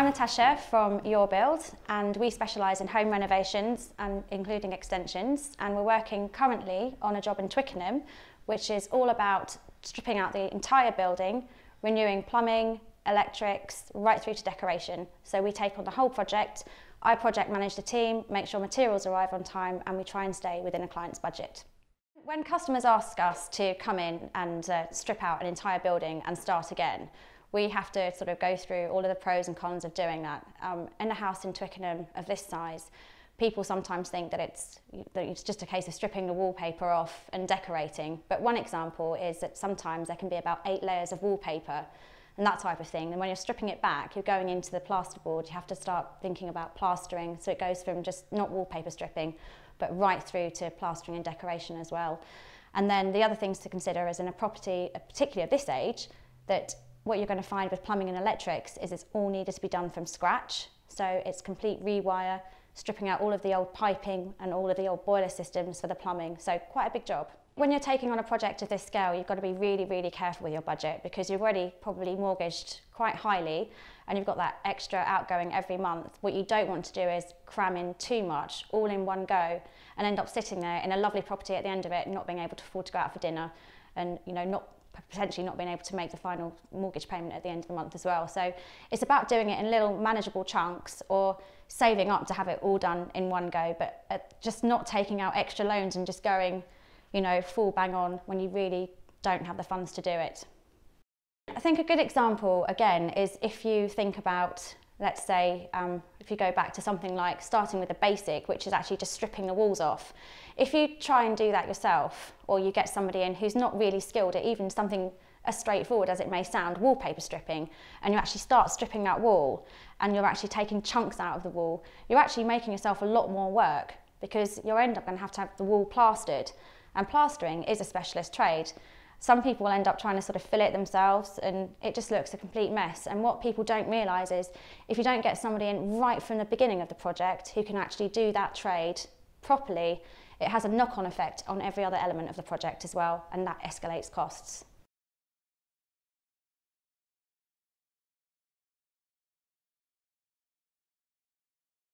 I'm Natasha from Your Build, and we specialise in home renovations and including extensions, and we're working currently on a job in Twickenham which is all about stripping out the entire building, renewing plumbing, electrics, right through to decoration. So we take on the whole project. I project manage the team, make sure materials arrive on time, and we try and stay within a client's budget. When customers ask us to come in and strip out an entire building and start again, we have to sort of go through all of the pros and cons of doing that. In a house in Twickenham of this size, people sometimes think that it's just a case of stripping the wallpaper off and decorating. But one example is that sometimes there can be about 8 layers of wallpaper and that type of thing. And when you're stripping it back, you're going into the plasterboard, you have to start thinking about plastering. So it goes from just not wallpaper stripping, but right through to plastering and decoration as well. And then the other things to consider is in a property, particularly of this age, that what you're going to find with plumbing and electrics is it's all needed to be done from scratch. So it's complete rewire, stripping out all of the old piping and all of the old boiler systems for the plumbing. So quite a big job. When you're taking on a project of this scale, you've got to be really, really careful with your budget because you've already probably mortgaged quite highly and you've got that extra outgoing every month. What you don't want to do is cram in too much all in one go and end up sitting there in a lovely property at the end of it, not being able to afford to go out for dinner and potentially not being able to make the final mortgage payment at the end of the month as well. So it's about doing it in little manageable chunks or saving up to have it all done in one go, but just not taking out extra loans and just going, full bang on when you really don't have the funds to do it. I think a good example, again, is if you think about, let's say, if you go back to something like starting with a basic, which is actually just stripping the walls off. If you try and do that yourself, or you get somebody in who's not really skilled at even something as straightforward as it may sound, wallpaper stripping, and you actually start stripping that wall, and you're actually taking chunks out of the wall, you're actually making yourself a lot more work because you'll end up going to have the wall plastered, and plastering is a specialist trade. Some people will end up trying to sort of fill it themselves and it just looks a complete mess. And what people don't realise is if you don't get somebody in right from the beginning of the project who can actually do that trade properly, it has a knock-on effect on every other element of the project as well, and that escalates costs.